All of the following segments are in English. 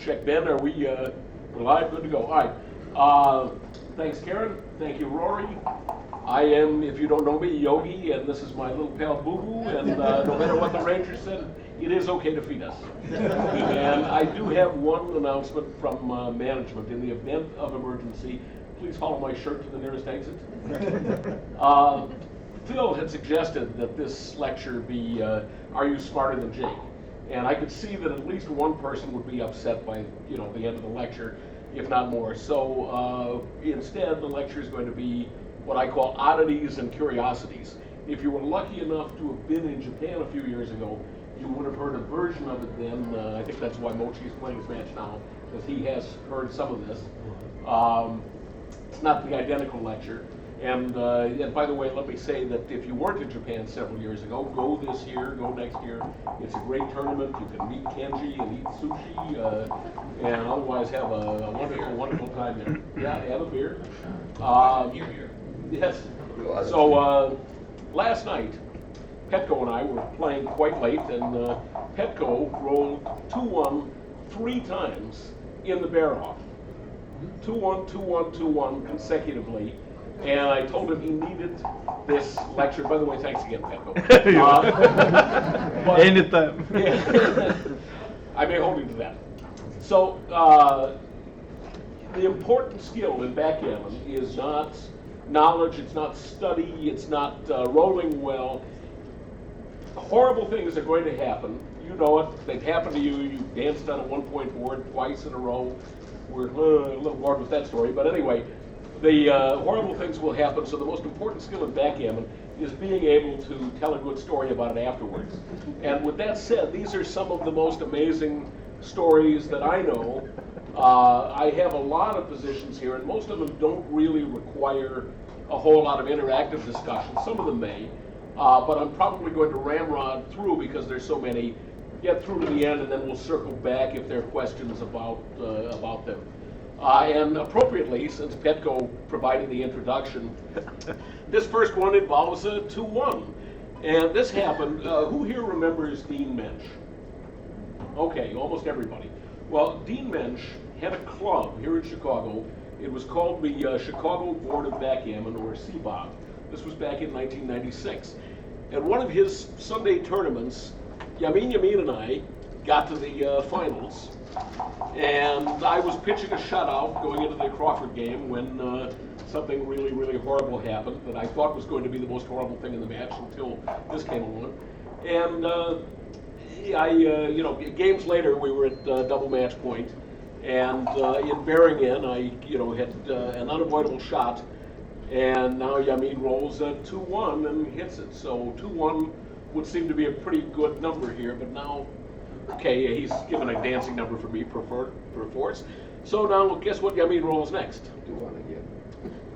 check. Ben, are we live? Good to go. All right. Thanks, Karen. Thank you, Rory. I am, if you don't know me, Yogi, and this is my little pal Boo Boo, and no matter what the Ranger said, it is okay to feed us. And I do have one announcement from management. In the event of emergency, please follow my shirt to the nearest exit. Phil had suggested that this lecture be, Are You Smarter Than Jake? And I could see that at least one person would be upset by, the end of the lecture, if not more. So instead, the lecture is going to be what I call oddities and curiosities. If you were lucky enough to have been in Japan a few years ago, you would have heard a version of it then. I think that's why Mochi is playing his match now, because he has heard some of this. It's not the identical lecture. And by the way, let me say that if you weren't in Japan several years ago, go this year, go next year. It's a great tournament. You can meet Kenji and eat sushi, and otherwise have a wonderful, wonderful time there. Yeah, have a beer. Yes. So last night, Petco and I were playing quite late, and Petco rolled 2-1 3 times in the bear-off. 2-1, 2-1, 2-1 consecutively. And I told him he needed this lecture. By the way, thanks again, Petco. Anytime. Yeah, I may hold you to that. So the important skill in backgammon is not knowledge, it's not study, it's not rolling well. Horrible things are going to happen. You know it. They've happened to you. You danced on a 1-point board twice in a row. We're a little bored with that story, but anyway, the horrible things will happen. So the most important skill in backgammon is being able to tell a good story about it afterwards. And with that said, these are some of the most amazing stories that I know. I have a lot of positions here, and most of them don't really require a whole lot of interactive discussion. Some of them may, but I'm probably going to ramrod through because there's so many. Get through to the end, and then we'll circle back if there are questions about them. And appropriately, since Petco provided the introduction, this first one involves a 2-1. And this happened, who here remembers Dean Minch? Okay, almost everybody. Well, Dean Minch had a club here in Chicago. It was called the Chicago Board of Backgammon, or CBOB. This was back in 1996. At one of his Sunday tournaments, Yamin and I got to the finals, and I was pitching a shutout going into the Crawford game when something really, really horrible happened that I thought was going to be the most horrible thing in the match until this came along. And games later we were at double match point, and in bearing in, I had an unavoidable shot, and now Yamin rolls a 2-1 and hits it. So 2-1 would seem to be a pretty good number here, but now, okay, he's given a dancing number for me perforce. So now, guess what Yamin rolls next? 2-1 again.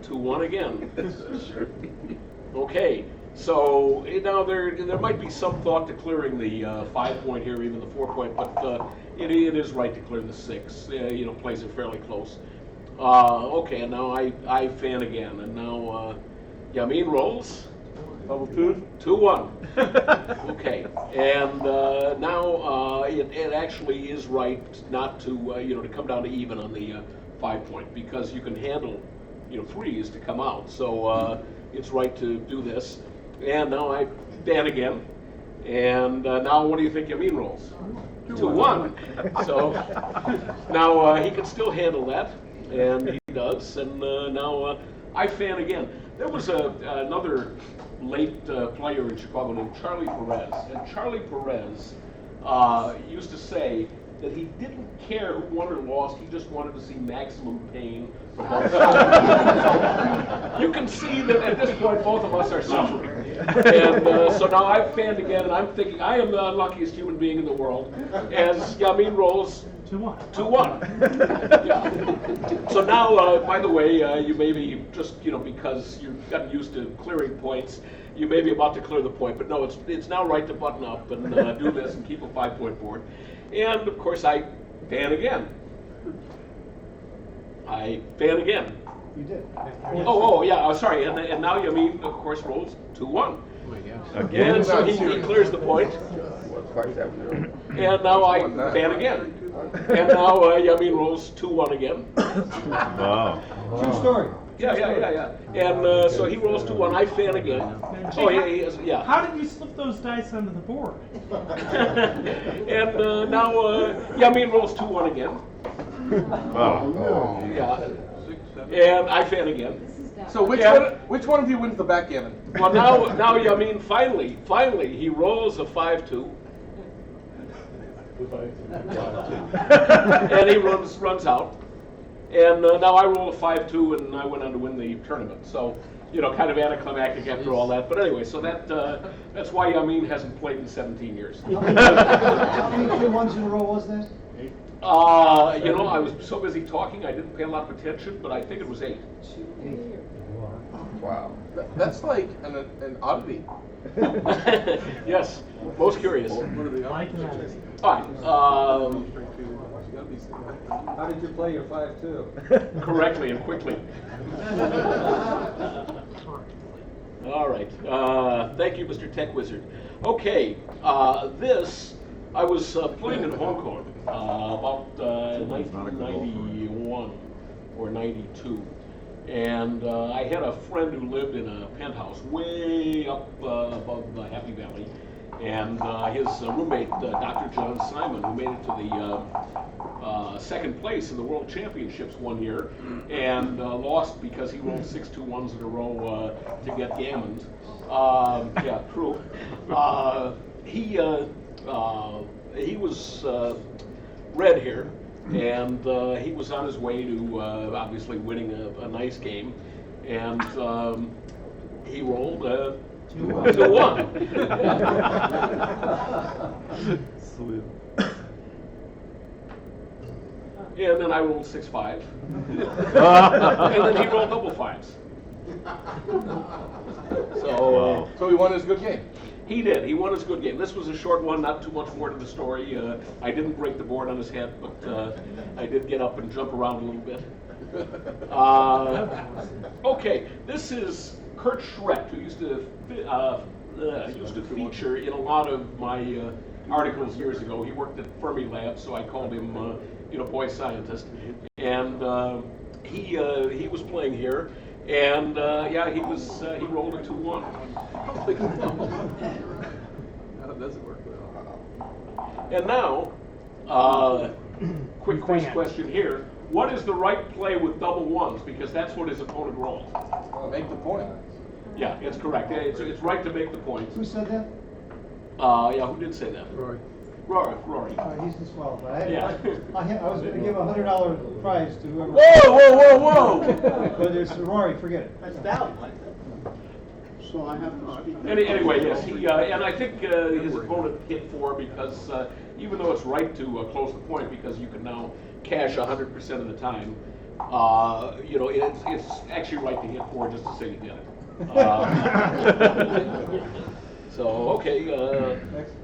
2-1 again. Okay, so now there might be some thought to clearing the 5-point here, even the 4-point, but it is right to clear the 6. Plays it fairly close. Okay, and now I fan again, and now Yamin rolls. Double 2-1. Okay, and now it actually is right not to to come down to even on the 5-point, because you can handle 3s to come out. So it's right to do this. And now I fan again, and now what do you think Yamin rolls? 2-1. So now he can still handle that, and he does. And now I fan again. There was another late player in Chicago named Charlie Perez, and Charlie Perez used to say that he didn't care who won or lost, he just wanted to see maximum pain for both sides. You can see that at this point both of us are suffering. And so now I've fanned again, and I'm thinking I am the unluckiest human being in the world, as Yamin rolls 2-1. Yeah. So now, by the way, you may be just, because you've gotten used to clearing points, you may be about to clear the point, but no, it's now right to button up and do this and keep a 5-point board. And of course, I fan again. I fan again. You did. Oh, yeah, sorry. And now Yamin, of course, rolls 2-1. Oh my gosh. Again, so he clears the point. What part that was? And now I fan again. And now Yamin rolls 2-1 again. Wow. True story. Yeah. And so he rolls 2-1. I fan again. Oh, yeah. How did you slip those dice onto the board? And now Yamin rolls 2-1 again. Wow. Yeah. And I fan again. So which one of you wins the backgammon? Well, now Yamin finally he rolls a 5-2. And he runs out. And now I roll a 5-2, and I went on to win the tournament. So, kind of anticlimactic after all that. But anyway, so that's why Yamin hasn't played in 17 years. How many 2-1s in a row was that? I was so busy talking, I didn't pay a lot of attention, but I think it was 8. Wow. That's like an oddity. Yes, most curious. All Like that. right. How did you play your 5-2? Correctly and quickly. All right. Thank you, Mr. Tech Wizard. Okay. I was playing in Hong Kong about 1991 or 92. And I had a friend who lived in a penthouse way up above Happy Valley. And his roommate, Dr. John Simon, who made it to the second place in the World Championships one year, and lost because he rolled 6 2-1s in a row to get gammons. Yeah, true. He was red here, and he was on his way to obviously winning a nice game, and he rolled 2-1. Sweet. And then I rolled 6-5. And then he rolled double 5s. So he won his good game. He did. He won his good game. This was a short one, not too much more to the story. I didn't break the board on his head, but I did get up and jump around a little bit. Okay, this is Kurt Schreck, who used to feature in a lot of my articles years ago. He worked at Fermilab, so I called him, boy scientist. And he was playing here, and he rolled a 2-1. How does it work well? And now, quick quiz question here. What is the right play with double 1s? Because that's what his opponent rolled. Make the point. Yeah, it's correct. It's right to make the point. Who said that? Who did say that? Rory. Rory. He's disqualified. Yeah. I was going to give a $100 prize to whoever. Whoa! But it's Rory, forget it. That's down. So I have to speak. Anyway, yes, and I think his opponent hit 4 because even though it's right to close the point because you can now cash 100% of the time, it's actually right to hit 4 just to say you did it. So okay. Next.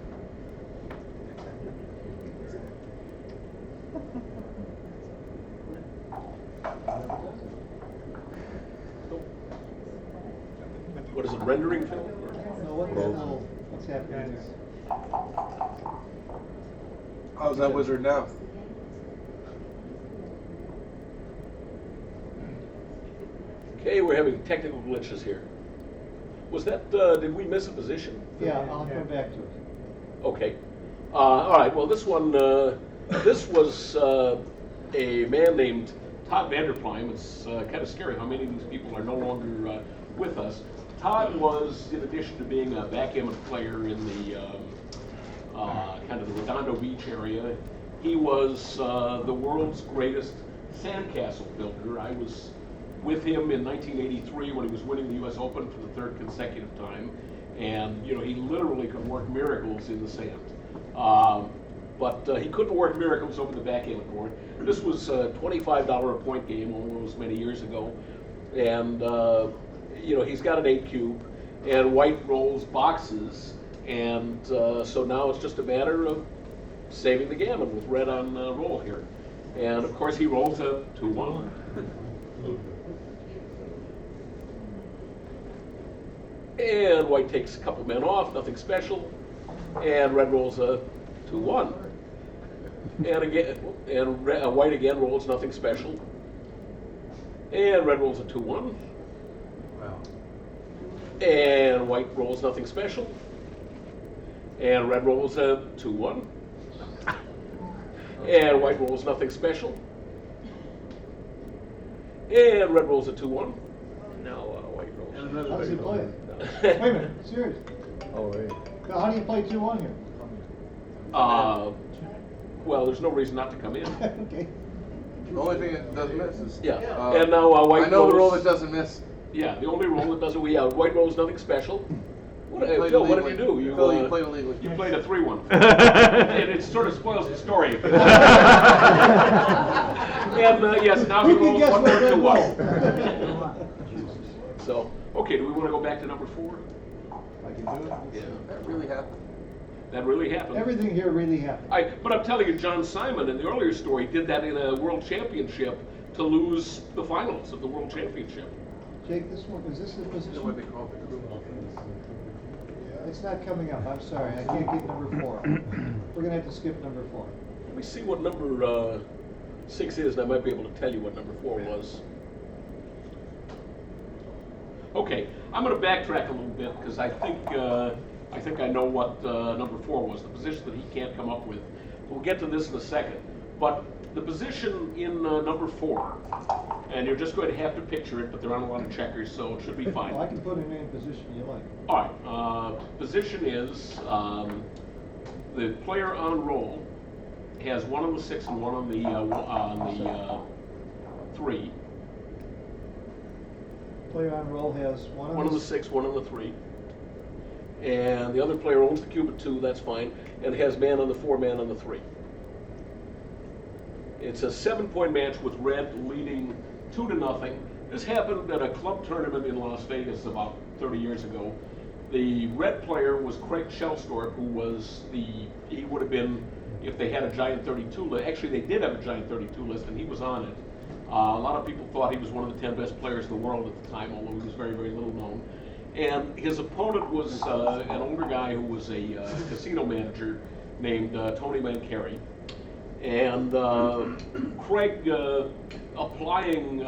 What is it, rendering film? No, what's happening? How's that wizard now? Okay, we're having technical glitches here. Was that, did we miss a position? Yeah, I'll come back to it. Okay. All right, well, this one, this was a man named Todd Vanderplein. It's kind of scary how many of these people are no longer with us. Todd was, in addition to being a backgammon player in the kind of the Redondo Beach area, he was the world's greatest sandcastle builder. I was with him in 1983 when he was winning the U.S. Open for the 3rd consecutive time, and he literally could work miracles in the sand. But he couldn't work miracles over the backgammon board. This was a $25 a point game all those many years ago, and he's got an 8 cube, and white rolls boxes, and so now it's just a matter of saving the gammon with red on roll here. And of course he rolls a 2-1. And white takes a couple men off, nothing special, and red rolls a 2-1. And again, and white again rolls nothing special. And red rolls a 2-1. Wow. And white rolls nothing special. And red rolls a 2-1. And white rolls nothing special. And red rolls a 2-1. Now white rolls. And another How does he big play one. it? Wait a minute, serious. Oh, wait. Now, how do you play 2-1 here? Well, there's no reason not to come in. Okay. The only thing that doesn't miss is. Yeah. And now white I know the roll rolls- that doesn't miss. Yeah, the only roll that doesn't, white rolls nothing special. What, You played Phil, what did you illegally. do? You, Phil, you played illegally. You played a 3-1. And it sort of spoils the story. And yes, now he You can rolls guess 1 what more red 2-1. roll. So, okay, do we want to go back to number 4? I can do it. Yeah. That really happened. That really happened. Everything here really happened. But I'm telling you, John Simon in the earlier story did that in a world championship to lose the finals of the world championship. Jake, this one, is this the That's what they position? call the crew. It's not coming up, I'm sorry, I can't get number 4. We're gonna have to skip number 4. Let me see what number 6 is, and I might be able to tell you what number 4 was. Okay, I'm going to backtrack a little bit because I think I know what number 4 was, the position that he can't come up with. We'll get to this in a second. But the position in number 4, and you're just going to have to picture it, but there aren't a lot of checkers, so it should be fine. Well, I can put in any position you like. All right, position is the player on roll has 1 on the 6 and 1 on the 3. Player on roll has one One on the 6, 1 on the 3. And the other player owns the cube at 2, that's fine, and has man on the 4, man on the 3. It's a 7-point match with red leading 2-0. This happened at a club tournament in Las Vegas about 30 years ago. The red player was Craig Shellstorp, who was he would have been, if they had a giant 32 list, actually they did have a giant 32 list, and he was on it. A lot of people thought he was one of the 10 best players in the world at the time, although he was very, very little known. And his opponent was an older guy who was a casino manager named Tony Mancari. And Craig, applying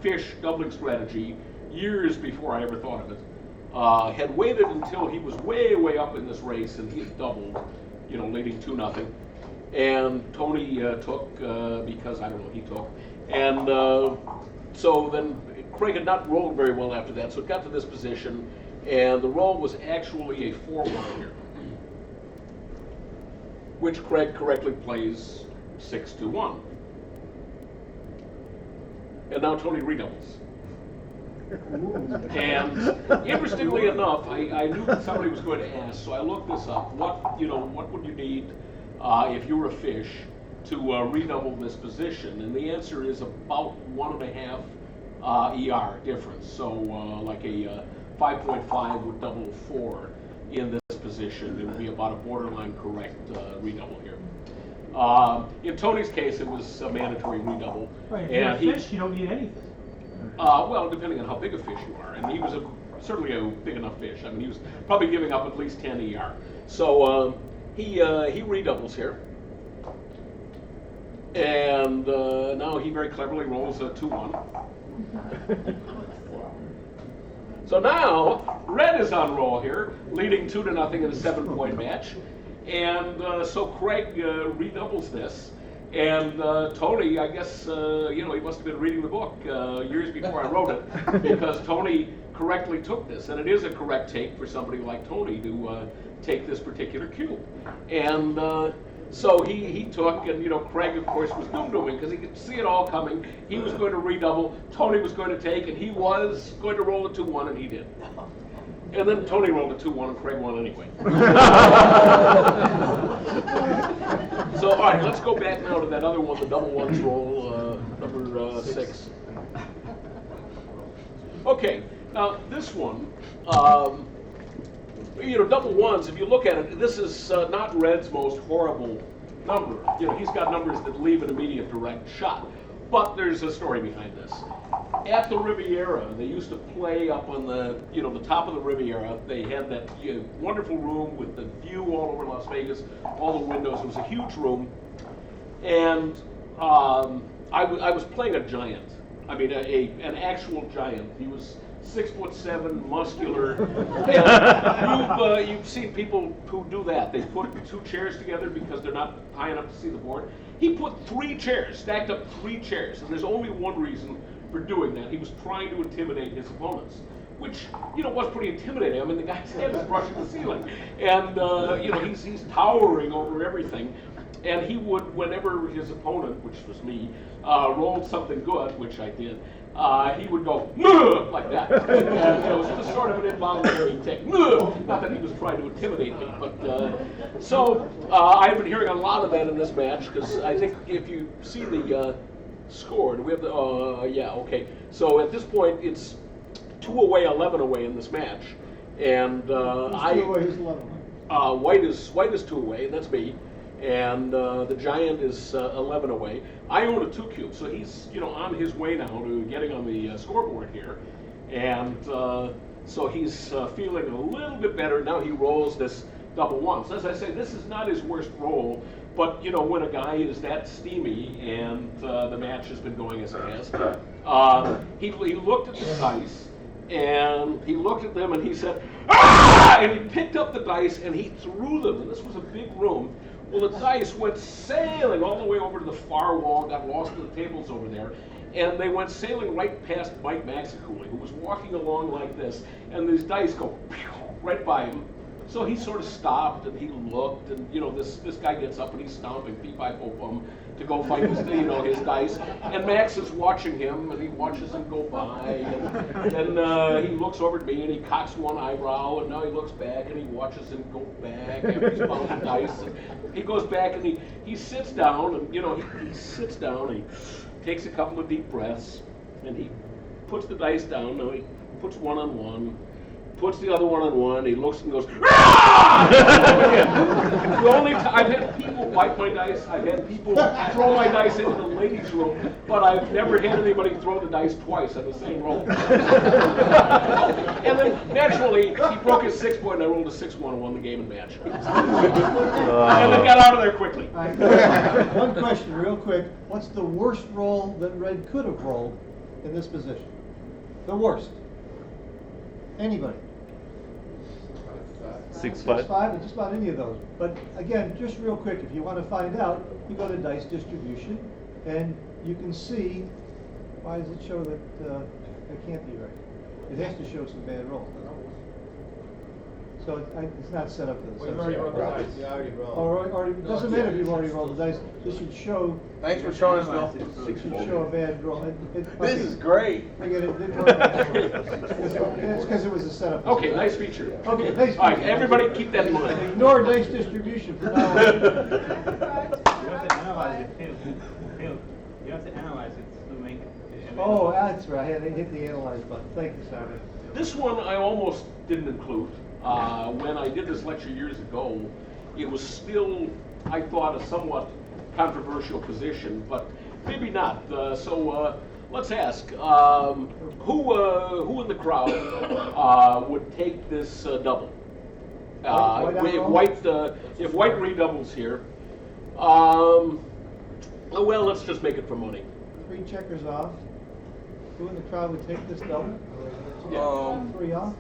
fish doubling strategy years before I ever thought of it, had waited until he was way, way up in this race, and he had doubled, leading 2-0. And Tony took, because, I don't know, he took. And so then Craig had not rolled very well after that, so it got to this position, and the roll was actually a 4-1 here, which Craig correctly plays 6-1. And now Tony redoubles. And interestingly enough, I knew that somebody was going to ask, so I looked this up. What would you need if you were a fish to redouble this position? And the answer is about 1.5 ER difference. So like a 5.5 would double a 4 in this position. It would be about a borderline correct redouble here. In Tony's case, it was a mandatory redouble. Right, if you're a fish, you don't need anything. Well, depending on how big a fish you are. And he was certainly a big enough fish. I mean, he was probably giving up at least 10 ER. So he redoubles here. And now he very cleverly rolls a 2-1. So now, red is on roll here, leading 2-0 in a 7-point match. And so Craig redoubles this. And Tony, I guess, he must have been reading the book years before I wrote it, because Tony correctly took this. And it is a correct take for somebody like Tony to take this particular cube. And so he took, and Craig, of course, was doom-dooming because he could see it all coming. He was going to redouble, Tony was going to take, and he was going to roll a 2-1, and he did. And then Tony rolled a 2-1, and Craig won anyway. So, all right, let's go back now to that other one, the double ones roll, number 6. Okay, now this one, double ones, if you look at it, this is not Red's most horrible number. He's got numbers that leave an immediate direct shot. But there's a story behind this. At the Riviera, they used to play up on the top of the Riviera. They had that wonderful room with the view all over Las Vegas, all the windows. It was a huge room. And I was playing a giant. I mean, an actual giant. He was 6'7", muscular. And you've seen people who do that. They put two chairs together because they're not high enough to see the board. He put three chairs, stacked up three chairs, and there's only one reason for doing that. He was trying to intimidate his opponents, which, was pretty intimidating. I mean, the guy's head is brushing the ceiling, and he's towering over everything. And he would, whenever his opponent, which was me, rolled something good, which I did, he would go, "Nuh!" like that. And it was just sort of an involuntary tick. "Nuh!" Not that he was trying to intimidate me, but so I've been hearing a lot of that in this match, because I think if you see the score, do we have the, yeah, okay. So at this point, it's 2 away, 11 away in this match. And Who's 2 away, who's 11 away? White is 2 away, and that's me. And the giant is 11 away. I own a 2 cube, so he's on his way now to getting on the scoreboard here, and so he's feeling a little bit better now. He rolls this double one. So as I say, this is not his worst roll, but when a guy is that steamy and the match has been going as it has, he looked at the dice and he looked at them and he said, "Ah!" And he picked up the dice and he threw them. And this was a big room. Well, the dice went sailing all the way over to the far wall, got lost in the tables over there, and they went sailing right past Mike Maxicooly, who was walking along like this, and these dice go right by him. So he sort of stopped and he looked, and this guy gets up and he's stomping pee-pie-po-pum to go fight his dice, and Max is watching him and he watches him go by, and then he looks over at me and he cocks one eyebrow, and now he looks back and he watches him go back after he's found the dice, and he goes back and he sits down, and he sits down and he takes a couple of deep breaths and he puts the dice down. Now he puts one on one, puts the other one on one, he looks and goes, "Ah!" The only time I've had people wipe my dice, I've had people throw my dice into the ladies' room, but I've never had anybody throw the dice twice on the same roll. And then naturally, he broke his 6 point, and I rolled a 6-1 and won the game and match. And then got out of there quickly. All right, one question, real quick. What's the worst roll that Red could have rolled in this position? The worst. Anybody? 6-5. 6-5, just about any of those. But again, just real quick, if you want to find out, you go to dice distribution, and you can see. Why does it show that that can't be right? It has to show some bad rolls. So it's not set up for the We've already rolled the dice. You already rolled. Oh, already, doesn't matter if you've already rolled the dice. This should show. Thanks for showing us, Bill. It should show a bad roll. This is great. Forget it. Didn't work. It's because it was a setup. Okay, nice feature. Okay, nice. All right, everybody keep that in mind. Ignore dice distribution from now on. You have to analyze it. You have to analyze it to make it. Oh, that's right. I had to hit the analyze button. Thank you, Simon. This one I almost didn't include. When I did this lecture years ago, it was still, I thought, a somewhat controversial position, but maybe not. So let's ask, who in the crowd would take this double? If White redoubles here, well, let's just make it for money. 3 checkers off. Who in the crowd would take this double? 3 off?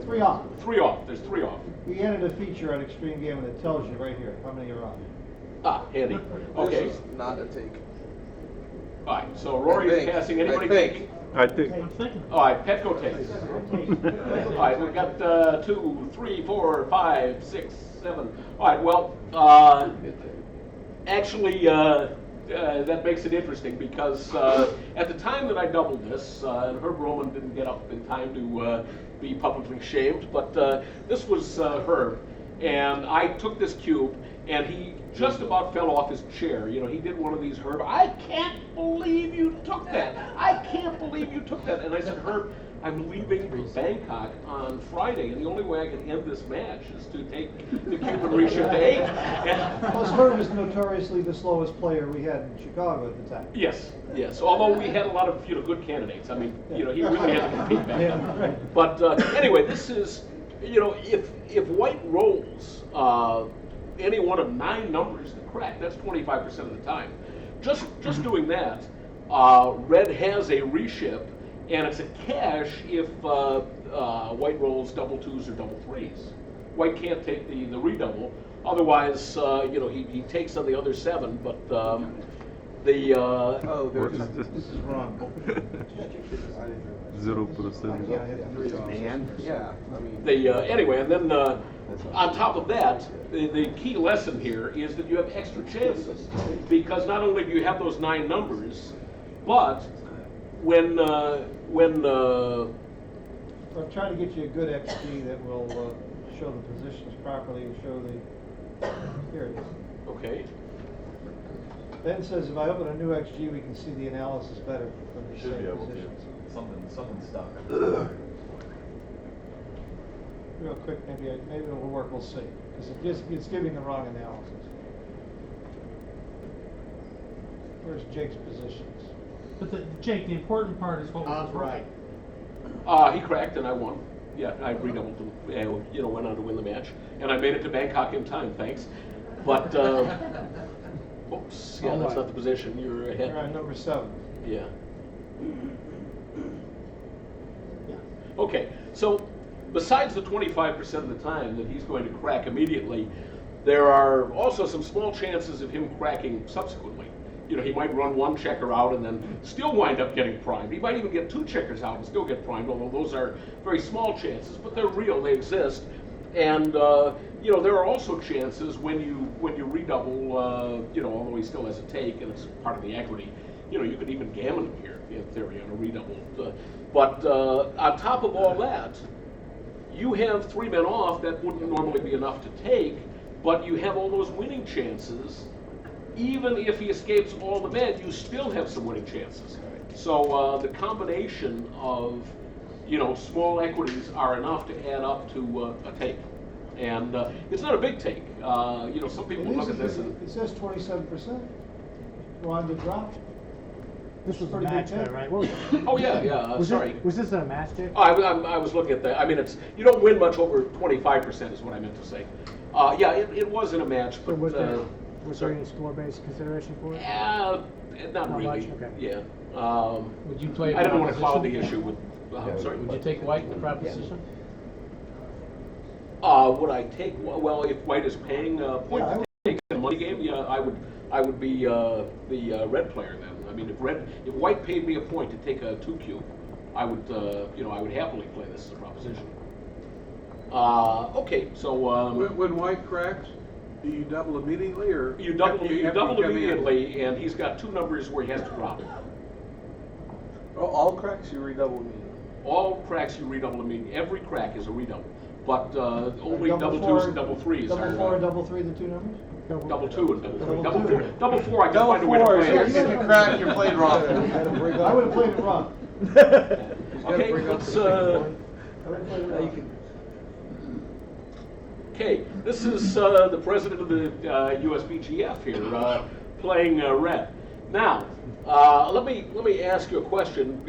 3 off. 3 off. There's 3 off. We added a feature on Extreme Game that tells you right here how many are on. Ah, handy. Okay. This is not a take. All right. So Rory is passing. Anybody taking? I think. All right. Petco takes. All right. We've got 2, 3, 4, 5, 6, 7. All right. Well, actually, that makes it interesting because at the time that I doubled this, and Herb Roman didn't get up in time to be publicly shamed, but this was Herb, and I took this cube, and he just about fell off his chair. He did one of these, Herb, I can't believe you took that. I can't believe you took that. And I said, Herb, I'm leaving Bangkok on Friday, and the only way I can end this match is to take the cube and reshift to 8. Plus, Herb is notoriously the slowest player we had in Chicago at the time. Yes. Although we had a lot of good candidates. I mean, he really had to compete back then. Yeah, right. But anyway, this is, if White rolls any one of 9 numbers that crack. That's 25% of the time. Just doing that, red has a reship, and it's a cash if white rolls double 2s or double 3s. White can't take the redouble. Otherwise, he takes on the other 7, but Oh, there's, This is wrong. 0%. man, yeah, I mean. anyway, and then on top of that, the key lesson here is that you have extra chances, because not only do you have those 9 numbers, but when So I'm trying to get you a good XG that will show the positions properly, and show the, here it is. okay, Ben says if I open a new XG, we can see the analysis better from the Should be same able to. positions. Something stuck. Real quick, maybe it will work, we'll see, because it's giving the wrong analysis. Where's Jake's positions? But Jake, the important part is what was right. he cracked and I won. Yeah, I redoubled him, and, went on to win the match, and I made it to Bangkok in time, thanks. But, oops, yeah, that's not the position, you're ahead. You're on number 7. Yeah. Okay, so besides the 25% of the time that he's going to crack immediately, there are also some small chances of him cracking subsequently. He might run 1 checker out and then still wind up getting primed. He might even get 2 checkers out and still get primed, although those are very small chances, but they're real, they exist. And, there are also chances when you redouble, although he still has a take and it's part of the equity, you could even gammon him here, in theory, on a redouble. But on top of all that, you have 3 men off that wouldn't normally be enough to take, but you have all those winning chances. Even if he escapes all the men, you still have some winning chances. So the combination of, small equities are enough to add up to a take. And it's not a big take. Some people look at this and... It says 27%. Go on to drop. This was a Pretty good match, take. though, right? What was, Oh, yeah, was sorry. was this a match, Jake? I was looking at that. I mean, you don't win much over 25% is what I meant to say. Yeah, it wasn't a match, So but... was there sorry. any score-based consideration for it? Not Not really. much? Okay. Yeah. Would you play I didn't want to cloud the proposition? issue with... sorry. Would you take white in the proposition? Would I take, well, if white is paying a point Yeah, I to would. take in a money game, yeah, I would be the red player then. I mean, if white paid me a point to take a 2 cube, I would, I would happily play this as a proposition. Okay, so When white cracks, do you double immediately, or? you double after you come in? immediately, and he's got 2 numbers where he has to drop. Oh, all cracks you redouble me. All cracks you redouble immediately. Every crack is a redouble, but only Double double 2s four- and double 3s Double are 4 and double 3, the 2 numbers? double 2 and double 3. Double Double two. 4, double 4. I can Double find a way to 4, play if it. you crack, you're played wrong. I would have played it wrong. Okay, let's, I would have played it wrong. okay, this is the president of the USBGF here, playing red. Now, let me ask you a question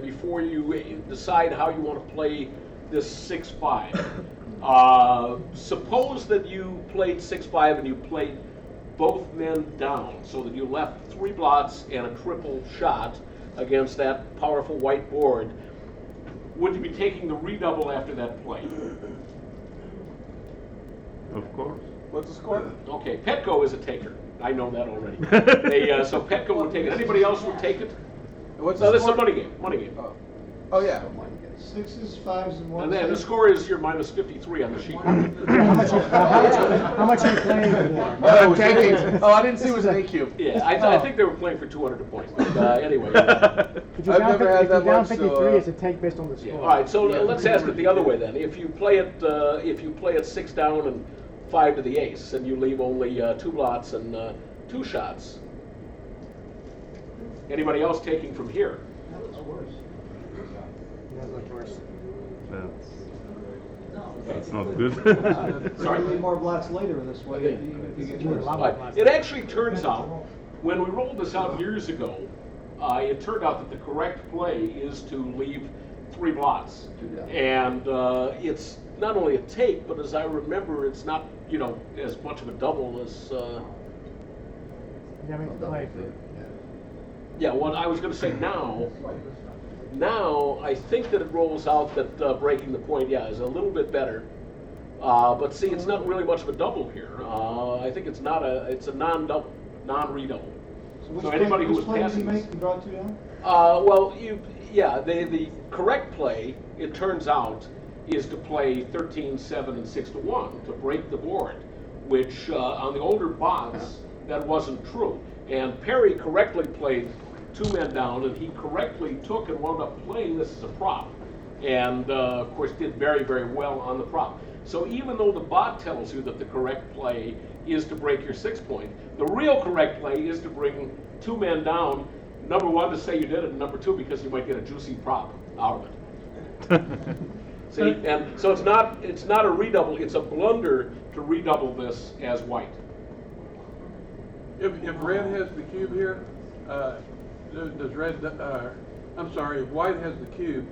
before you decide how you want to play this 6-5. Suppose that you played 6-5 and you played both men down, so that you left 3 blots and a triple shot against that powerful white board. Would you be taking the redouble after that play? Of course. What's the score? Okay, Petco is a taker. I know that already. So Petco would take it. Anybody else would take it? What's No, the this is a score? money game. Money game. Oh, yeah. 6s, 5s, and 1s. And then the score is your minus 53 on the sheet. How much are you playing for? Oh, I didn't see it was an A cube. Yeah, I think they were playing for 200 a point. But anyway. If you're I've down, never had if you're that down much, so, 53, it's a take based on the Yeah. score. All right, so let's ask it the other way then. If you play it 6 down and 5 to the ace, and you leave only 2 blots and 2 shots. Anybody else taking from here? That's not good. Sorry? You need more blots later in this way, even if you get worse. Right. It actually turns out, when we rolled this out years ago, it turned out that the correct play is to leave 3 blots. And it's not only a take, but as I remember, it's not you know, as much of a double as, Yeah, I mean, like, yeah, well, I was gonna say now I think that it rolls out that breaking the point, yeah, is a little bit better. But see, it's not really much of a double here. I think it's a non-double, non-redouble. So anybody who was which play did passing you this. make? You draw 2 down? Well, the correct play, it turns out, is to play 13, 7, and 6 to 1 to break the board, which on the older bots, that wasn't true. And Perry correctly played 2 men down, and he correctly took and wound up playing this as a prop. And of course did very, very well on the prop. So even though the bot tells you that the correct play is to break your 6 point, the real correct play is to bring 2 men down, number 1 to say you did it, and number 2 because you might get a juicy prop out of it. See, and so it's not a redouble, it's a blunder to redouble this as white. If red has the cube here, does red, I'm sorry, if white has the cube,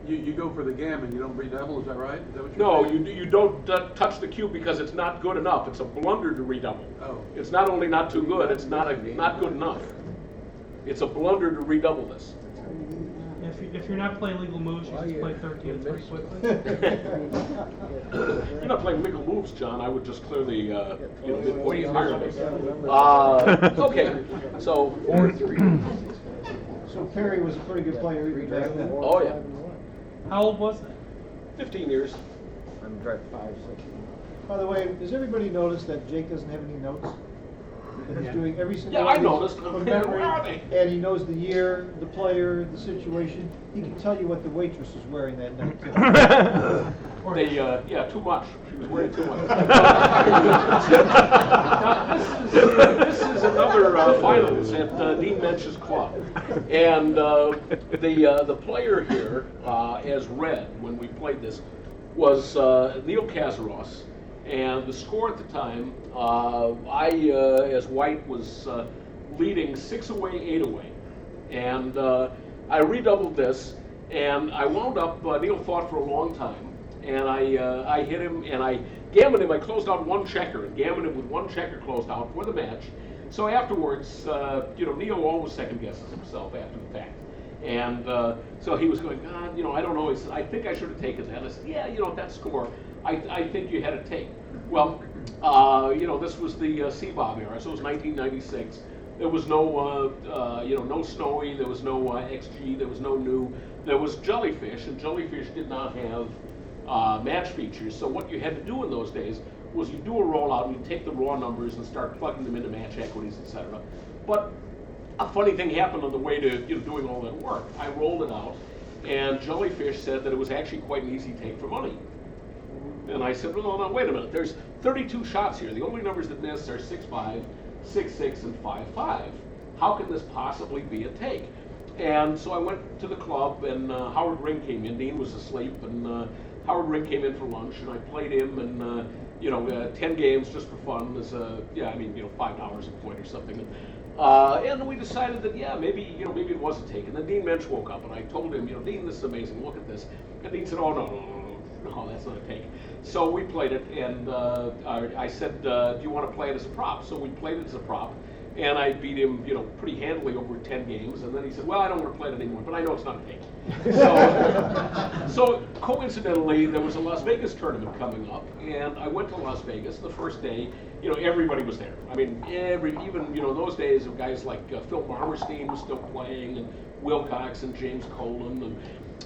you go for the gammon, you don't redouble, is that right? Is that what you're No, saying? you don't touch the cube because it's not good enough. It's a blunder to redouble. Oh. It's not only not too good, it's not good enough. It's a blunder to redouble this. If you're not playing legal moves, you just play 13 pretty quickly. You're not playing legal moves, John. I would just clear the midpoint entirely. Okay, so 4-3. So Perry was a pretty good player even back then. oh yeah, How old was that? 15 years. By the way, does everybody notice that Jake doesn't have any notes? That he's doing every single Yeah, one I of these noticed. from Where memory, are they? and he knows the year, the player, the situation. He can tell you what the waitress is wearing that night too. Yeah, too much. She was wearing too much. Now, this is another finals at Dean Minch's club, and the player here, as red when we played this, was Neil Kazaros, and the score at the time, I as white was leading 6 away, 8 away, and I redoubled this, and I wound up. Neil fought for a long time. And I hit him, and I gammoned him. I closed out 1 checker, and gammoned him with 1 checker closed out for the match. So afterwards, Neil always second guesses himself after the fact. And so he was going, God, I don't know. He said, I think I should have taken that. I said, yeah, that score, I think you had to take. Well, this was the C-Bob era, so it was 1996. There was no, no Snowy, there was no XG, there was no new. There was Jellyfish, and Jellyfish did not have match features. So what you had to do in those days was you do a rollout and you take the raw numbers and start plugging them into match equities, etc. But a funny thing happened on the way to doing all that work. I rolled it out, and Jellyfish said that it was actually quite an easy take for money. And I said, well, no, wait a minute. There's 32 shots here. The only numbers that miss are 6-5, 6-6, and 5-5. How can this possibly be a take? And so I went to the club, and Howard Ring came in. Dean was asleep, and Howard Ring came in for lunch, and I played him, and 10 games just for fun. As $5 a point or something. And we decided that maybe it was a take. And then Dean Minch woke up, and I told him, Dean, this is amazing. Look at this. And Dean said, oh no, that's not a take. So we played it, and I said, do you want to play it as a prop? So we played it as a prop. And I beat him, pretty handily over 10 games. And then he said, well, I don't want to play it anymore, but I know it's not a take. So coincidentally, there was a Las Vegas tournament coming up, and I went to Las Vegas the first day. Everybody was there. I mean, even those days of guys like Phil Marmerstein was still playing, and Wilcox and James Colin, and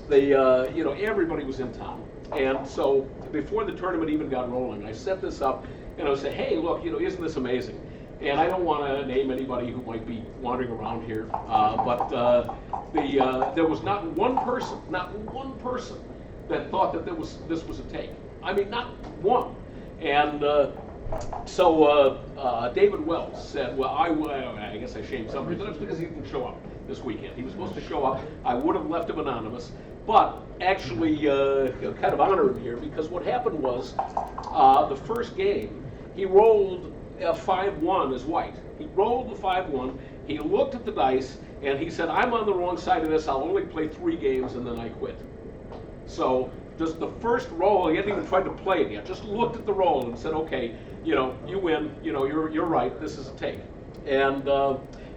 they, everybody was in town. And so before the tournament even got rolling, I set this up, and I said, hey, look, isn't this amazing? And I don't want to name anybody who might be wandering around here, but there was not one person that thought that this was a take. I mean, not one. And so David Wells said, well, I guess I shamed somebody, but that's because he didn't show up this weekend. He was supposed to show up. I would have left him anonymous, but actually kind of honor him here, because what happened was the first game, he rolled a 5-1 as white. He rolled the 5-1, he looked at the dice, and he said, I'm on the wrong side of this, I'll only play 3 games and then I quit. So just the first roll, he hadn't even tried to play it yet, just looked at the roll and said, okay, you win, you're right, this is a take. And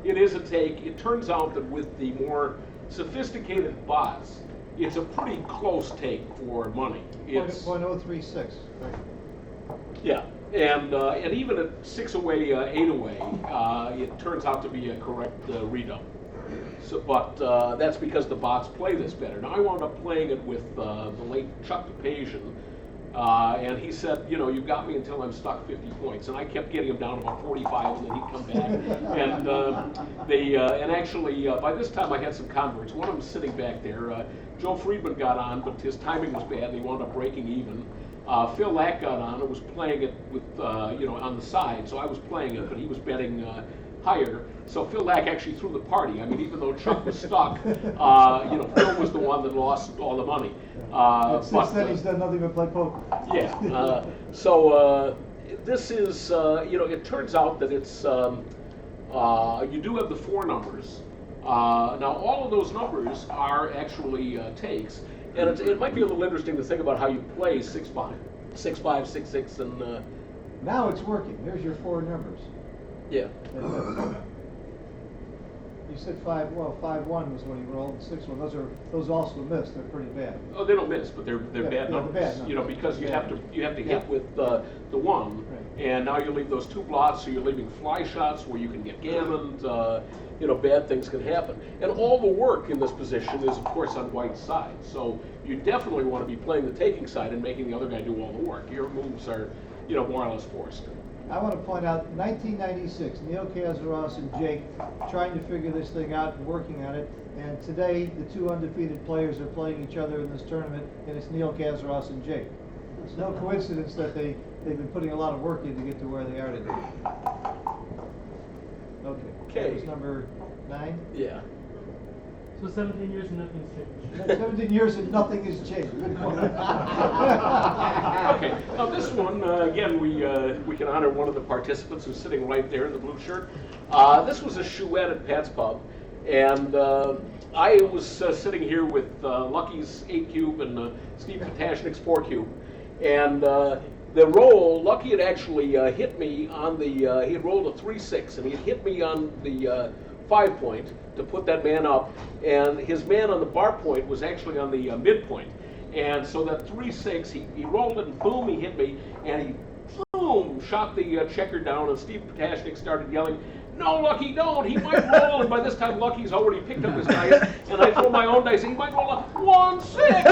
it is a take. It turns out that with the more sophisticated bots, it's a pretty close take for money. It's .036. Right. yeah, and even at 6 away, 8 away, it turns out to be a correct redouble. So, but that's because the bots play this better. Now I wound up playing it with the late Chuck DePasian, and he said, you got me until I'm stuck 50 points, and I kept getting him down about 45, and then he'd come back. And actually, by this time I had some converts. One of them sitting back there. Joe Friedman got on, but his timing was bad, and he wound up breaking even. Phil Lack got on and was playing it with, on the side, so I was playing it, but he was betting higher. So Phil Lack actually threw the party. I mean, even though Chuck was stuck, Phil was the one that lost all the money. Since then, he's done nothing but play poker. Yeah. So this is, it turns out that it's, you do have the 4 numbers. Now, all of those numbers are actually takes. And it might be a little interesting to think about how you play 6-5, 6-5, 6-6, and Now it's working. There's your 4 numbers. yeah. You said 5. Well, 5-1 was when you rolled. 6-1. Those also missed. They're pretty bad. Oh, they don't miss, but they're Yeah, bad they're numbers. bad numbers. Because you have to Yeah. hit with the 1, Right. and now you leave those 2 blots, so you're leaving fly shots where you can get gammoned. Bad things can happen. And all the work in this position is, of course, on White's side. So you definitely want to be playing the taking side and making the other guy do all the work. Your moves are, more or less forced. I want to point out 1996, Neil Kazaros and Jake trying to figure this thing out and working on it. And today, the 2 undefeated players are playing each other in this tournament, and it's Neil Kazaros and Jake. It's no coincidence that they've been putting a lot of work in to get to where they are today. Okay. That was number 9. Yeah. So 17 years and nothing's changed. 17 years and nothing has changed. Good point. Okay, now this one, again, we can honor one of the participants who's sitting right there in the blue shirt. This was a chouette at Pat's Pub, and I was sitting here with Lucky's 8 cube and Steve Potashnik's 4 cube, and the roll, Lucky had actually hit me on the, he had rolled a 3-6, and he had hit me on the 5 point to put that man up, and his man on the bar point was actually on the midpoint. And so that 3-6, he rolled it and boom, he hit me, and he boom, shot the checker down, and Steve Potashnik started yelling, "No, Lucky, don't, he might roll," and by this time Lucky's already picked up his dice, and I throw my own dice, and he might roll a 1-6,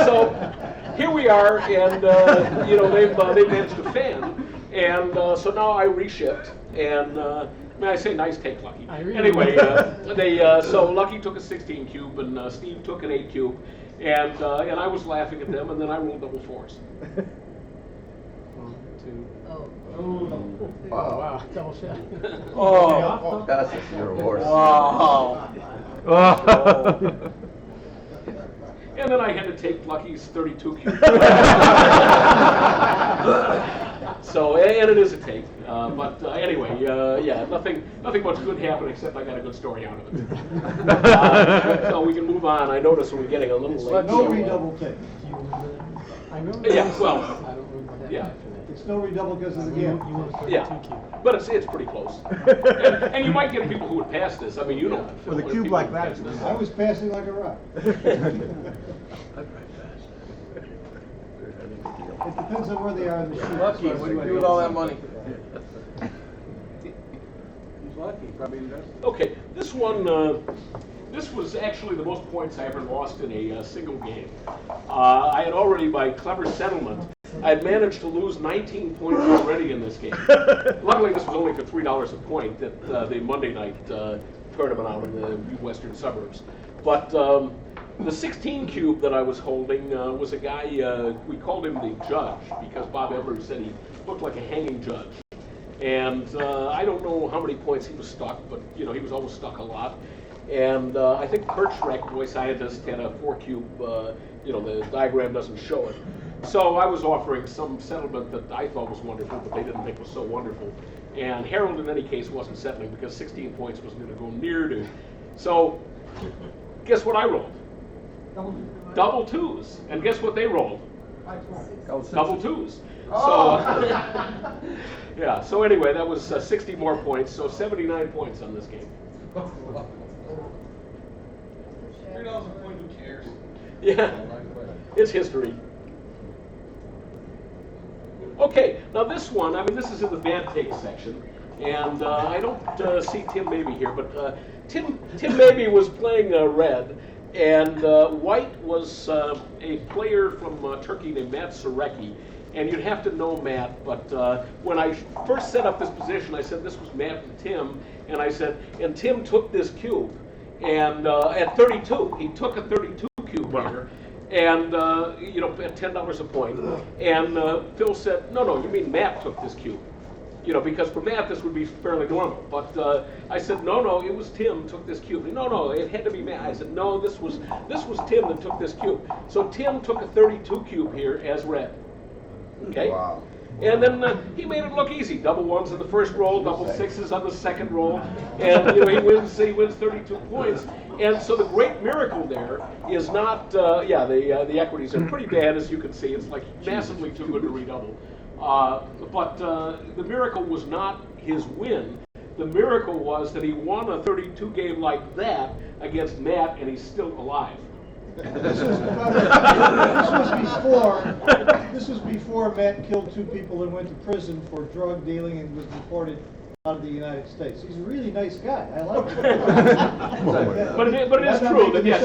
so here we are, and they've managed to fan, and so now I reshift, and I say nice take, Lucky. Anyway, so Lucky took a 16 cube, and Steve took an 8 cube, and I was laughing at them, and then I rolled double 4s. 1, 2. Oh, Wow, double shot. Oh, that's your horse. And then I had to take Lucky's 32 cube. So, and it is a take. But anyway, nothing much good happened except I got a good story out of it. So we can move on. I notice we're getting a little late. No so, redouble take. I know. Yeah, well, I don't remember what yeah. happened after that. It's no redouble because of the game. You want a 32 Yeah, cube. but it's pretty close. And you might get people who would pass this. I mean, you don't. With a Phil, cube people like who that, pass this. I was passing like a rock. It depends on where they are in the shoot. Lucky, what do you do with all that money? He's lucky, probably does. Okay, this one, this was actually the most points I ever lost in a single game. I had already, by clever settlement, I had managed to lose 19 points already in this game. Luckily, this was only for $3 a point at the Monday night tournament out in the western suburbs. But the 16 cube that I was holding was a guy, we called him the judge, because Bob Evers said he looked like a hanging judge. And I don't know how many points he was stuck, but he was always stuck a lot. And I think Kurt Schreck, boy scientist, had a 4 cube, the diagram doesn't show it. So I was offering some settlement that I thought was wonderful, but they didn't think was so wonderful. And Harold, in any case, wasn't settling because 16 points wasn't going to go near to. So guess what I rolled? double twos. And guess what they rolled? Double twos. Oh. So, yeah, so anyway, that was 60 more points, so 79 points on this game. Who cares? Yeah, it's history. Okay, now this one, I mean, this is in the bad take section, and I don't see Tim Mabey here, but Tim Mabey was playing red, and white was a player from Turkey named Matt Surecki, and you'd have to know Matt, but when I first set up this position, I said this was Matt and Tim, and I said, and Tim took this cube, and at 32, he took a 32 cube here, and you know, at $10 a point, and Phil said, no, you mean Matt took this cube, you know, because for Matt this would be fairly normal, but I said, no, it was Tim took this cube. No, it had to be Matt. I said, no, this was Tim that took this cube. So Tim took a 32 cube here as red. Okay. Wow. And then he made it look easy. Double ones in the first roll, double sixes on the second roll, and you know, he wins 32 points. And so the great miracle there is not, the equities are pretty bad, as you can see. It's like massively too good to redouble. But the miracle was not his win. The miracle was that he won a 32 game like that against Matt, and he's still alive. This was before Matt killed 2 people and went to prison for drug dealing and was deported out of the United States. He's a really nice guy. I like him. But it is true that yes,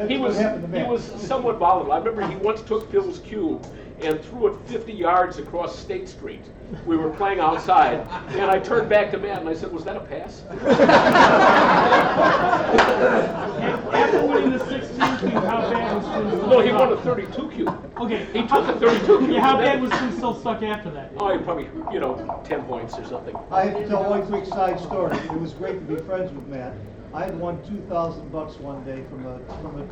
he was happened to Matt. somewhat volatile. I remember he once took Phil's cube and threw it 50 yards across State Street. We were playing outside, and I turned back to Matt and I said, "Was that a pass?" After winning the 16 cube, how bad was Tim? No, he won a 32 cube. Okay. He took a 32 cube. Yeah, how bad was Tim still stuck after that? Oh, he probably, 10 points or something. I have to tell one quick side story. It was great to be friends with Matt. I had won $2,000 one day from a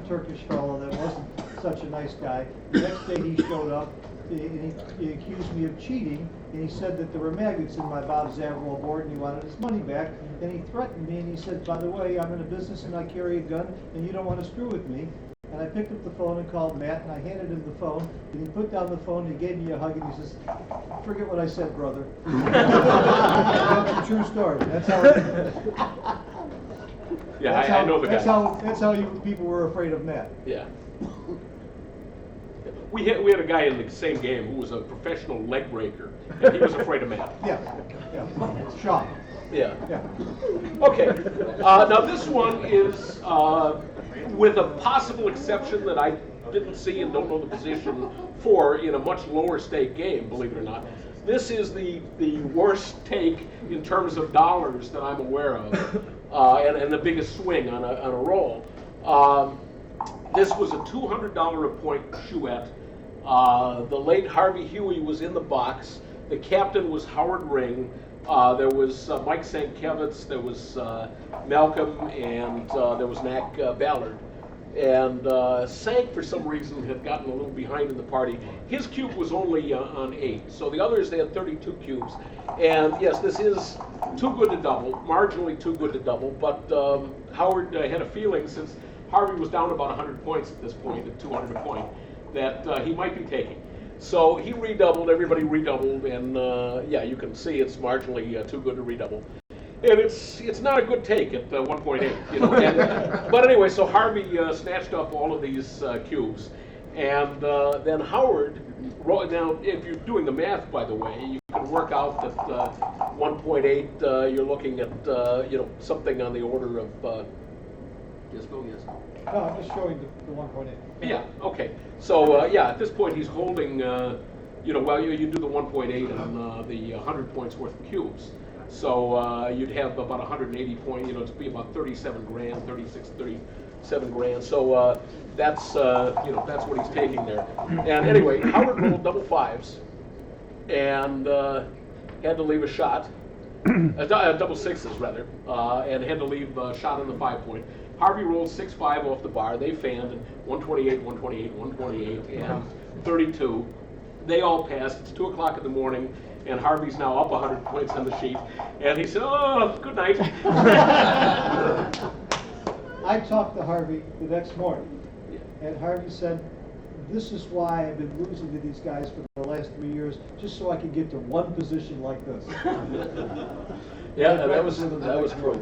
Turkish fellow that wasn't such a nice guy. The next day he showed up and he accused me of cheating, and he said that there were maggots in my Bob Zavro board and he wanted his money back. And he threatened me and he said, by the way, I'm in a business and I carry a gun and you don't want to screw with me. And I picked up the phone and called Matt, and I handed him the phone, and he put down the phone, and he gave me a hug, and he says, forget what I said, brother. That's a true story. That's how. Yeah, I know the guy. That's how you people were afraid of Matt. Yeah. We had a guy in the same game who was a professional leg breaker, and he was afraid of Matt. Yeah. Sean. Yeah. Yeah. Okay. Now this one is with a possible exception that I didn't see and don't know the position for in a much lower stake game, believe it or not. This is the worst take in terms of dollars that I'm aware of, and the biggest swing on a roll. This was a $200 a point chouette. The late Harvey Huey was in the box. The captain was Howard Ring. There was Mike Sankiewicz, there was Malcolm, and there was Knack Ballard. And Sank, for some reason, had gotten a little behind in the party. His cube was only on 8, so the others, they had 32 cubes. And yes, this is too good to double, marginally too good to double, but Howard had a feeling, since Harvey was down about 100 points at this point, at 200 a point, that he might be taking. So he redoubled, everybody redoubled, and yeah, you can see it's marginally too good to redouble. And it's not a good take at 1.8, you know. But anyway, so Harvey snatched up all of these cubes, and then Howard wrote. Now, if you're doing the math, by the way, you can work out that 1.8. You're looking at something on the order of. Yes, Bill. Yes. No, I'm just showing the 1.8. Yeah. Okay. So yeah, at this point he's holding. Well, you do the 1.8 on the 100 points worth of cubes. So you'd have about 180 points, it'd be about 37 grand, 36, 37 grand. So that's what he's taking there. And anyway, Howard rolled double 5s and had to leave a shot, double 6s rather, and had to leave a shot on the 5-point. Harvey rolled 6-5 off the bar. They fanned 128, 128, 128, and 32. They all passed. It's 2 o'clock in the morning. And Harvey's now up 100 points on the sheet. And he said, oh, good night. I talked to Harvey the next morning, And Harvey said, this is why I've been losing to these guys for the last 3 years, just so I could get to one position like this. Yeah, that was true.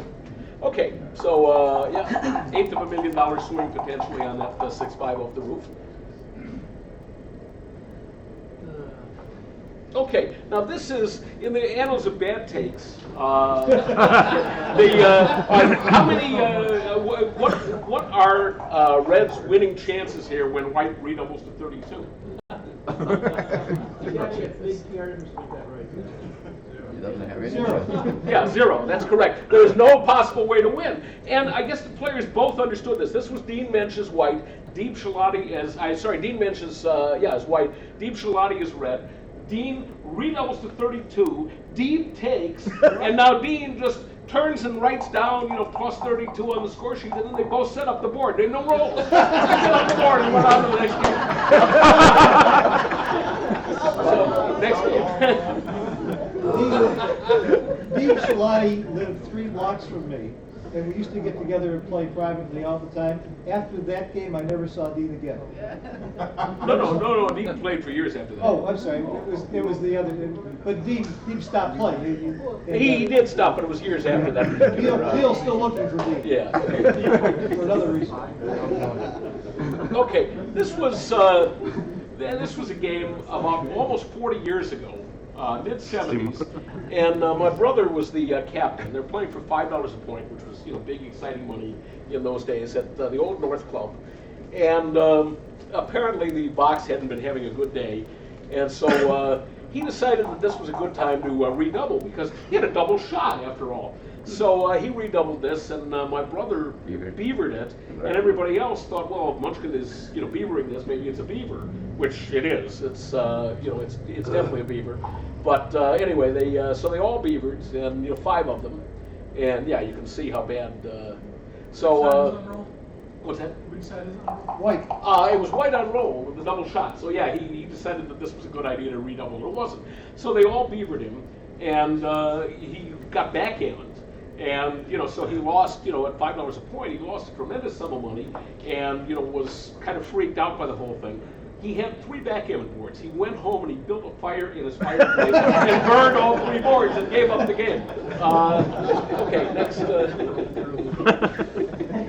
Okay, so, yeah, $1/8 of $1 million swing potentially on that 6-5 off the roof. Okay, now this is, in the annals of bad takes, how many, what are Reds' winning chances here when White redoubles to 32? Zero. Yeah, 0, that's correct. There is no possible way to win. And I guess the players both understood this. This was Dean Minch as white, Deep Shalati as, Dean Minch as, as white, Deep Shalati as red. Dean redoubles to 32, Dean takes, and now Dean just turns and writes down, plus 32 on the score sheet, and then they both set up the board. They no rolls. They set up the board and went on to the next game. So, next game. Dean Shalati lived 3 blocks from me, and we used to get together and play privately all the time. After that game, I never saw Dean again. No. Dean played for years after that. Oh, I'm sorry. It was the other. But Dean stopped playing. He did stop, but it was years after that. Neil's still looking for Dean. Yeah. For another reason. Okay, this was a game about almost 40 years ago, mid-70s, and my brother was the captain. They're playing for $5 a point, which was big, exciting money in those days at the Old North Club. And apparently the box hadn't been having a good day, and so he decided that this was a good time to redouble because he had a double shot after all. So he redoubled this, and my brother beavered it, and everybody else thought, well, if Munchkin is beavering this, maybe it's a beaver, which it is. It's it's definitely a beaver. But anyway, they all beavered, and 5 of them, and yeah, you can see how bad. What's that? Which side is on roll? White. It was white on roll with the double shot. So yeah, he decided that this was a good idea to redouble. It wasn't. So they all beavered him, and he got backgammon. And so he lost, at $5 a point, he lost a tremendous sum of money, and was kind of freaked out by the whole thing. He had 3 backgammon boards. He went home and he built a fire in his fireplace and burned all 3 boards and gave up the game. Okay, next.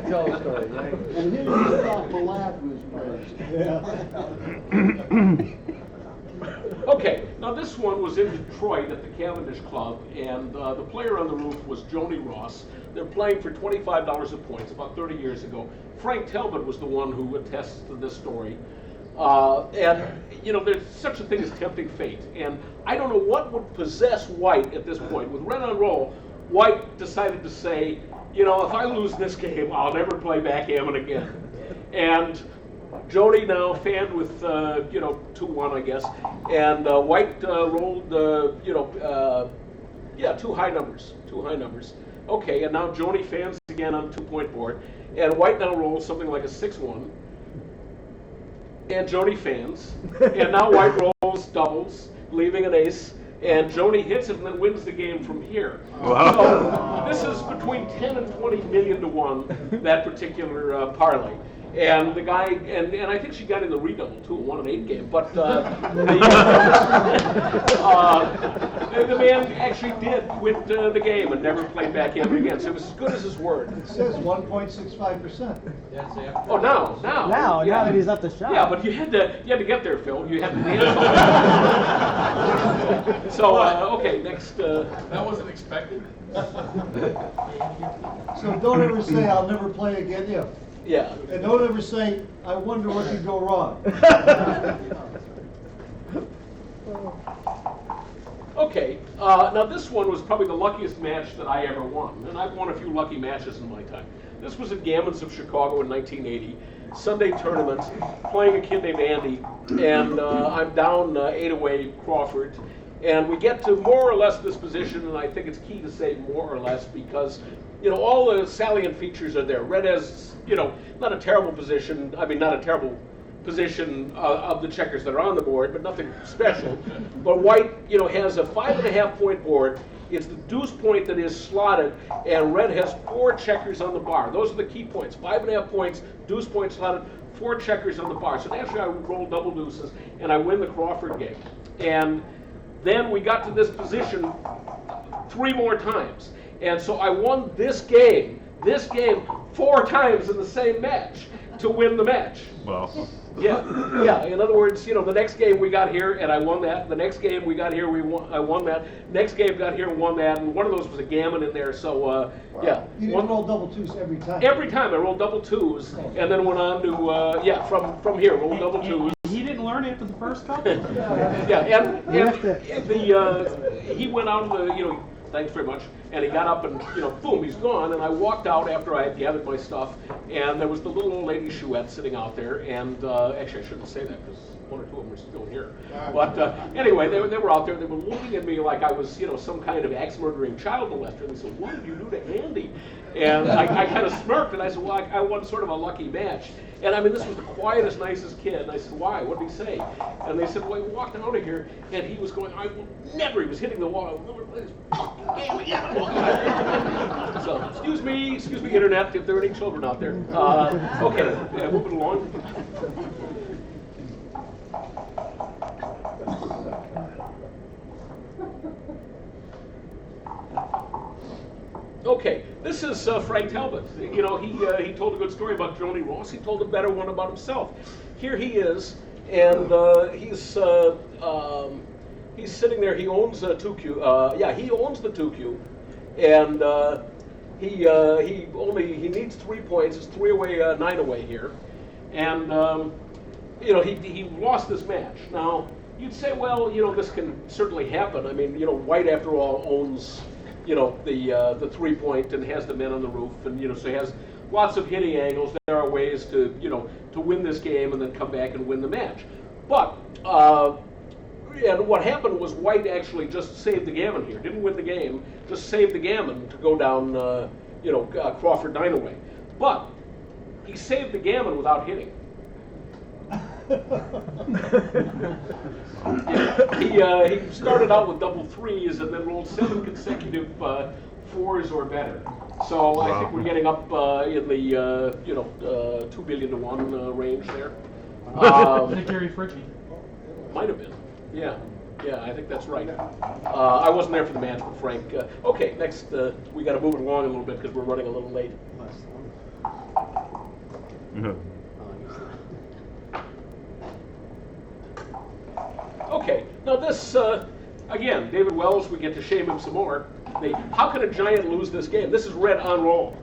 Tell a story, right? And here you thought the laugh was praised. Okay, now this one was in Detroit at the Cavendish Club, and the player on the roof was Joni Ross. They're playing for $25 a point, about 30 years ago. Frank Talbot was the one who attests to this story. And there's such a thing as tempting fate. And I don't know what would possess White at this point. With red on roll, White decided to say, if I lose this game, I'll never play backgammon again. And Joni now fanned with 2-1, I guess, and White rolled 2 high numbers. Okay, and now Joni fans again on 2-point board, and White now rolls something like a 6-1, and Joni fans, and now White rolls doubles, leaving an ace. And Joni hits it and then wins the game from here. Wow. So this is between 10 and 20 million to 1, that particular parlay. And the guy, and I think she got in the redouble too, 1-8 game. But the man actually did quit the game and never played backgammon again. So it was as good as his word. It says 1.65%. Oh, now. Now that he's up the shot. Yeah, but you had to get there, Phil. You had to dance. So okay, next. That wasn't expected. So don't ever say, I'll never play again, yeah. Yeah. And don't ever say, I wonder what could go wrong. Okay, now this one was probably the luckiest match that I ever won, and I've won a few lucky matches in my time. This was at Gammons of Chicago in 1980, Sunday tournament, playing a kid named Andy, and I'm down 8-away Crawford, and we get to more or less this position, and I think it's key to say more or less because all the salient features are there. Red has, not a terrible position, not a terrible position of the checkers that are on the board, but nothing special. But White, has a 5.5-point board. It's the deuce point that is slotted, and red has 4 checkers on the bar. Those are the key points. 5.5 points, deuce point slotted, 4 checkers on the bar. So naturally I would roll double deuces, and I win the Crawford game. And then we got to this position 3 more times. And so I won this game 4 times in the same match to win the match. Wow. Yeah. In other words, the next game we got here and I won that. The next game we got here, I won that. Next game got here and won that. And one of those was a gammon in there. So yeah. You didn't roll double twos every time? Every time I rolled double twos, and then went on to from here roll double twos. He didn't learn after the first couple? Yeah, and he went out of the thanks very much. And he got up and, boom, he's gone. And I walked out after I had gathered my stuff, and there was the little old lady Chouette sitting out there. And actually, I shouldn't say that because 1 or 2 of them are still here. But anyway, they were out there. They were looking at me like I was, some kind of axe-murdering child molester. And they said, "What did you do to Andy?" And I kind of smirked, and I said, "Well, I won sort of a lucky match." And I mean, this was the quietest, nicest kid. And I said, "Why? What did he say?" And they said, "Well, he walked out of here, and he was going, I will never," he was hitting the wall, "I will never play this fucking game again." So, excuse me, Internet, if there are any children out there. Okay, moving along. Okay, this is Frank Talbot. He told a good story about Joni Ross. He told a better one about himself. Here he is, and he's sitting there. He owns a 2Q. He owns the 2Q, and he needs 3 points. It's 3 away, 9 away here, and he lost this match. Now you'd say, well, this can certainly happen. I mean, White after all owns the 3 point and has the men on the roof, and so he has lots of hitting angles. There are ways to to win this game and then come back and win the match. But and what happened was White actually just saved the gammon here. Didn't win the game, just saved the gammon to go down Crawford 9 away. But he saved the gammon without hitting. He started out with double 3s and then rolled 7 consecutive 4s or better. So I think we're getting up in the 2 billion to 1 range there. Gary Fritchie. Might have been. Yeah, I think that's right. I wasn't there for the match, but Frank. Okay, next we got to move it along a little bit because we're running a little late. Okay, now this, again, David Wells, we get to shame him some more. How can a giant lose this game? This is red on roll.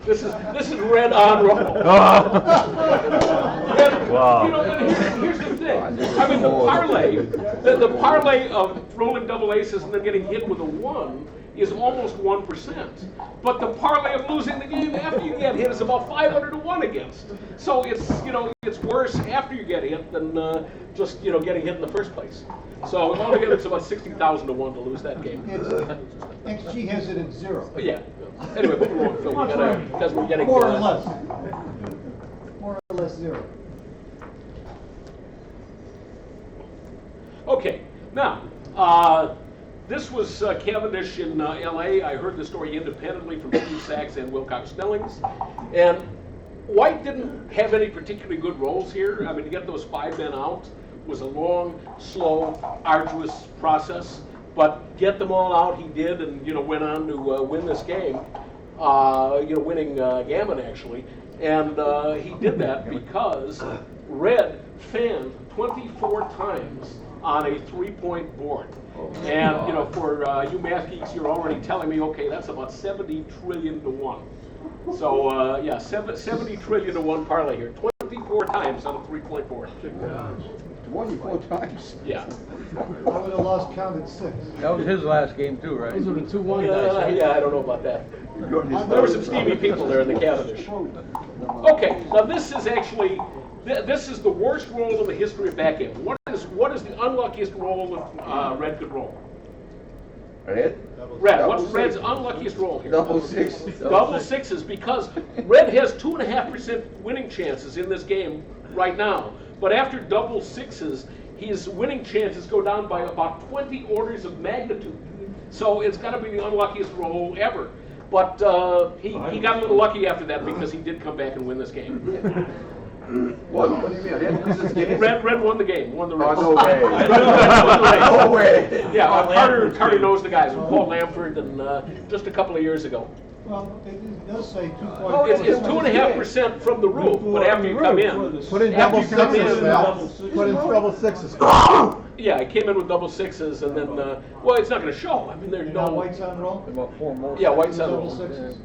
This is red on roll. And, Wow. and here's the thing. I mean, the parlay of rolling double aces and then getting hit with a 1 is almost 1%. But the parlay of losing the game after you get hit is about 500 to 1 against. So it's worse after you get hit than just getting hit in the first place. So altogether it's about 60,000 to 1 to lose that game. XG has it at 0. Yeah. Anyway, move along, Phil. Because we're getting More or less. More or less 0. Okay. Now, this was Cavendish in L.A. I heard the story independently from Steve Sachs and Wilcox Snellings. And White didn't have any particularly good rolls here. I mean, to get those 5 men out was a long, slow, arduous process. But get them all out, he did, and went on to win this game. Winning gammon actually, and he did that because Red fanned 24 times on a 3-point board. And for you math geeks, you're already telling me, okay, that's about 70 trillion to 1. So 70 trillion to 1 parlay here, 24 times on a 3-point board. 24 times. Yeah. I would have lost count at 6. That was his last game too, right? Those are the 2-1 dice, right? Yeah, I don't know about that. There were some steamy people there in the Cavendish. Okay, now this is actually, this is the worst roll in the history of backgammon. What is the unluckiest roll that Red could roll? Red? Red, what's Red's unluckiest roll here? Double 6. Double 6s, because Red has 2.5% winning chances in this game right now. But after double 6s, his winning chances go down by about 20 orders of magnitude. So it's got to be the unluckiest roll ever. But he got a little lucky after that because he did come back and win this game. What do you mean? I didn't lose this game? Red won the game, won the race. Oh, no way. No way. Yeah, Carter knows the guys, Paul Lamford, and just a couple of years ago. Well, it does say 2. Oh, it's 2.5% from the roof, but after you come in. Put in after double you come in, sixes. Put in double sixes. Yeah, I came in with double sixes, and then, well, it's not going to show. I mean, there's Now no. white's on roll? About 4 more. Yeah, white's on Double roll. sixes?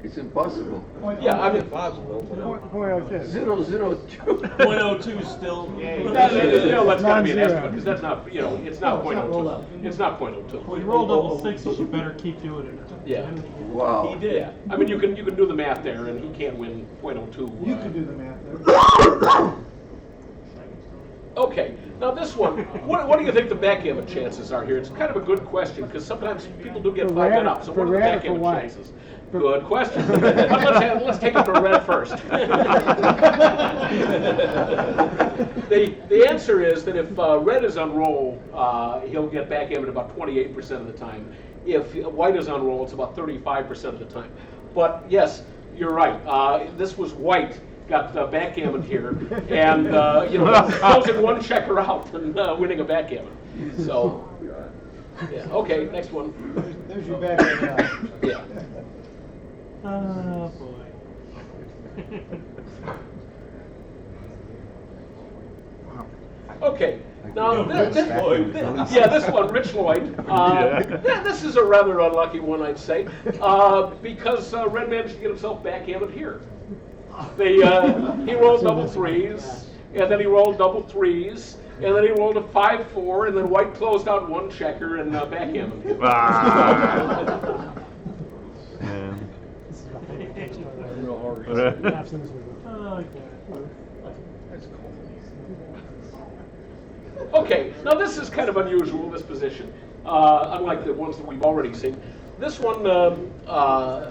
It's impossible. Yeah, I mean. Okay. 002. 0.02 still. That's got to be an Non-zero. estimate, because that's not, it's not No, it's not rolled up. .02. It's not .02. When you roll double sixes, you better keep doing it. Yeah. Wow. Yeah, I mean, you can do the math there, and he can't win .02. You can do the math there. Okay, now this one, what do you think the backgammon chances are here? It's kind of a good question, because sometimes people do get For 5 red- bet up, so for what are the red or for backgammon white? chances? Good question. But let's take it for red first. The answer is that if red is on roll, he'll get backgammon about 28% of the time. If white is on roll, it's about 35% of the time. But yes, you're right. This was white got backgammon here, and closing one checker out and winning a backgammon. So, yeah. Okay, next one. There's your backgammon. Yeah. Oh, boy. Okay, now this one, Rich Lloyd. This is a rather unlucky one, I'd say, because Red managed to get himself backgammon here. He rolled double threes, and then he rolled double threes, and then he rolled a 5-4, and then White closed out one checker and backgammon. Ah. Man. Okay, now this is kind of unusual, this position, unlike the ones that we've already seen. This one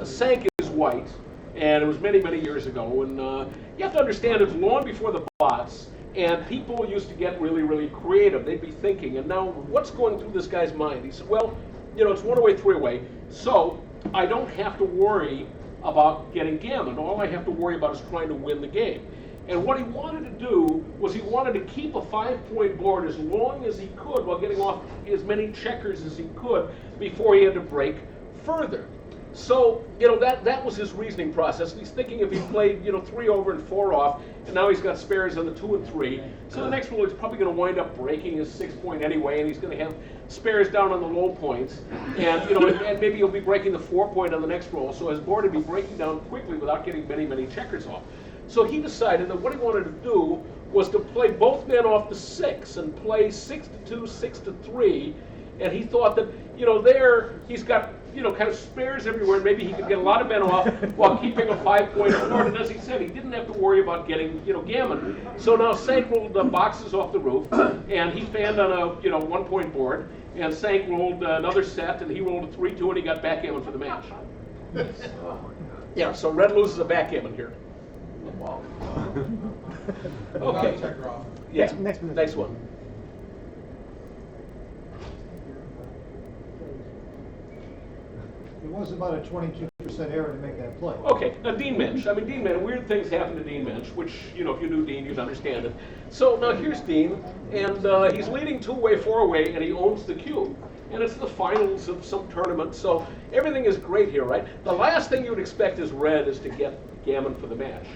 sank is white, and it was many, many years ago. And you have to understand it's long before the bots, and people used to get really, really creative. They'd be thinking, and now what's going through this guy's mind? He said, well, it's one-away, three-away, so I don't have to worry about getting gammon. All I have to worry about is trying to win the game. And what he wanted to do was he wanted to keep a 5-point board as long as he could while getting off as many checkers as he could before he had to break further. So, that was his reasoning process. He's thinking if he played, 3 over and 4 off, and now he's got spares on the 2 and 3. So the next roll he's probably going to wind up breaking his 6-point anyway, and he's going to have spares down on the low points. And, and maybe he'll be breaking the 4-point on the next roll. So his board would be breaking down quickly without getting many, many checkers off. So he decided that what he wanted to do was to play both men off the 6 and play 6-2, 6-3. And he thought that, there he's got, kind of spares everywhere, and maybe he could get a lot of men off while keeping a 5-point board. And as he said, he didn't have to worry about getting, gammon. So now Sank rolled the boxes off the roof, and he fanned on a, 1-point board. And Sank rolled another set, and he rolled a 3-2, and he got backgammon for the match. Yeah, so red loses a backgammon here. Wow. Okay. Yeah. Next one. It was about a 22% error to make that play. Okay, now Dean Minch. Dean Minch, weird things happen to Dean Minch, which, if you knew Dean, you'd understand it. So now here's Dean, and he's leading 2-away, 4-away, and he owns the cube. And it's the finals of some tournament, so everything is great here, right? The last thing you would expect as red is to get gammon for the match.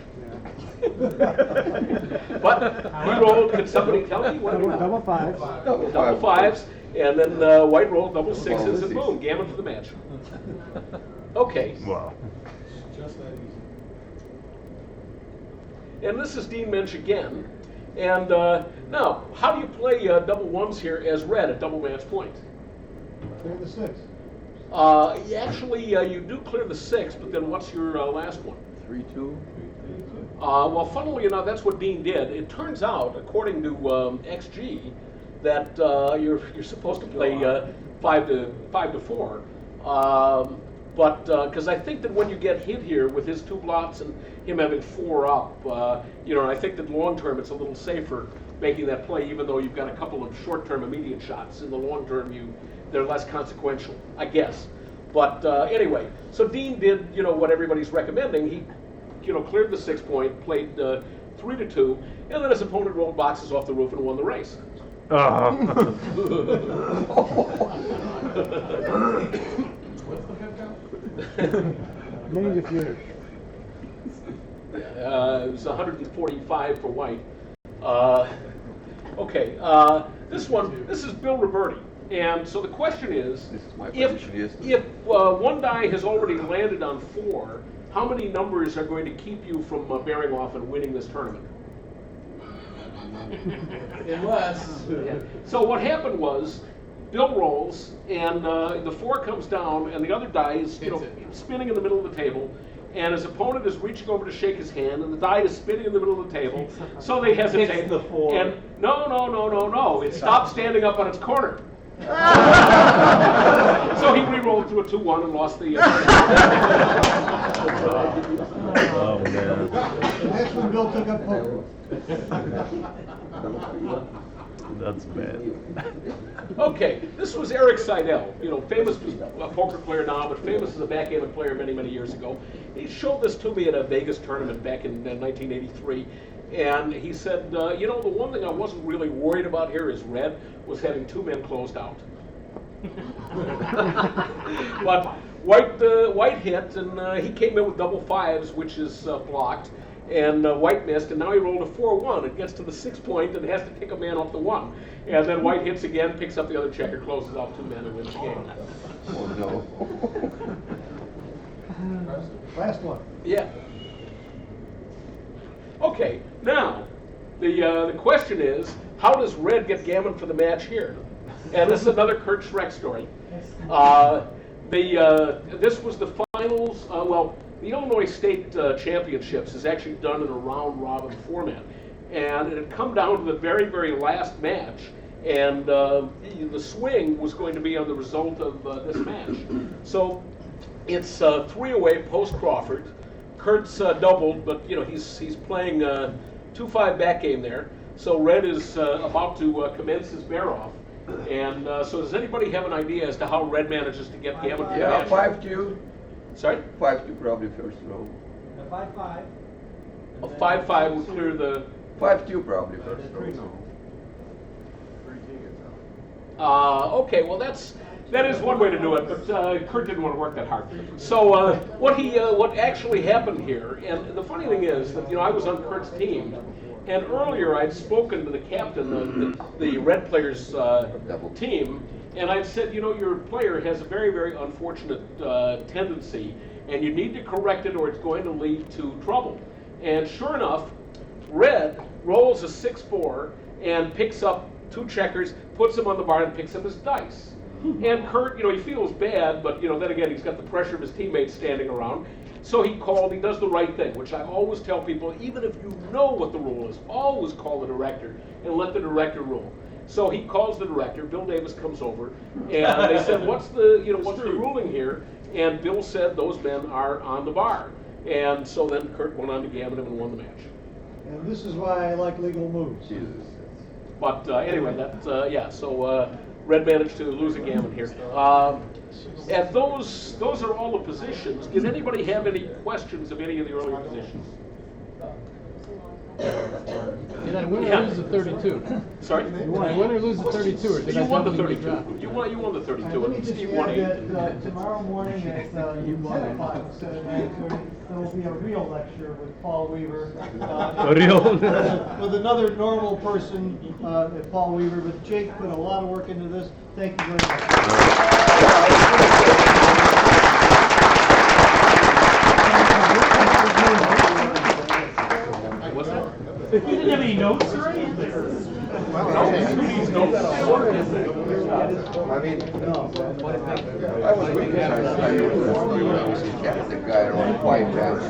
But he rolled, can somebody tell me what? Double fives. Double fives, and then White rolled double sixes, and boom, gammon for the match. Okay. Wow. And this is Dean Minch again. And now, how do you play double ones here as red at double match point? Clear the 6. Actually, you do clear the 6, but then what's your last one? 3-2. Well, funnily enough, that's what Dean did. It turns out, according to XG, that you're supposed to play 5 to 4. But because I think that when you get hit here with his 2 blots and him having 4 up, I think that long term it's a little safer making that play, even though you've got a couple of short term immediate shots. In the long term, you they're less consequential, I guess. But anyway, so Dean did, what everybody's recommending. He, cleared the 6 point, played 3-2, and then his opponent rolled boxes off the roof and won the race. Name the few. It was 145 for White. Okay, this is Bill Roberti. And so the question is, if one die has already landed on 4, how many numbers are going to keep you from bearing off and winning this tournament? Unless. So what happened was, Bill rolls, and the 4 comes down, and the other die is spinning in the middle of the table, and his opponent is reaching over to shake his hand, and the die is spinning in the middle of the table, so they hesitate. It's the 4. And no, it stopped standing up on its corner. So he re-rolled to a 2-1 and lost the. Oh man. That's when Bill took up poker. That's bad. Okay, this was Erik Seidel, famous poker player now, but famous as a backgammon player many, many years ago. He showed this to me at a Vegas tournament back in 1983, and he said, the one thing I wasn't really worried about here is Red was having 2 men closed out. But White hit, and he came in with double 5s, which is blocked. And White missed, and now he rolled a 4-1. It gets to the 6 point and has to take a man off the 1. And then White hits again, picks up the other checker, closes out 2 men, and wins the game. Oh, no. Last one. Yeah. Okay, now, the question is, how does Red get gammon for the match here? And this is another Kurt Schreck story. This was the finals, the Illinois State Championships is actually done in a round-robin format. And it had come down to the very, very last match, and the swing was going to be on the result of this match. So it's 3 away post-Crawford. Kurt's doubled, but he's playing 2-5 back game there. So Red is about to commence his bear-off. And so does anybody have an idea as to how Red manages to get gammon for the match? 5-2. Sorry? 5-2 probably first row. A 5-5. A 5-5 will clear the... 5-2 probably first row. Okay, well that is one way to do it, but Kurt didn't want to work that hard. So what actually happened here, and the funny thing is that I was on Kurt's team, and earlier I'd spoken to the captain of the Red players team, and I'd said, your player has a very, very unfortunate tendency, and you need to correct it or it's going to lead to trouble. And sure enough, Red rolls a 6-4 and picks up 2 checkers, puts them on the bar and picks up his dice. And Kurt, he feels bad, but then again, he's got the pressure of his teammates standing around. So he does the right thing, which I always tell people, even if you know what the rule is, always call the director and let the director rule. So he calls the director, Bill Davis comes over, and they said, what's the ruling here? And Bill said, those men are on the bar. And so then Kurt went on to gammon him and won the match. And this is why I like legal moves. But anyway, so Red managed to lose a gammon here. And those are all the positions. Did anybody have any questions of any of the earlier positions? Did I win or lose the 32? Sorry? Did I win or lose the 32, or did You I won the double 32. drop? You won the 32. Let me And just Steve won add 8. that tomorrow morning at 10 o'clock, there will be a real lecture with Paul Weaver. With another normal person, Paul Weaver, but Jake put a lot of work into this. Thank you very What's that? You didn't have any notes or anything? I mean, I was reading the guy on white pants,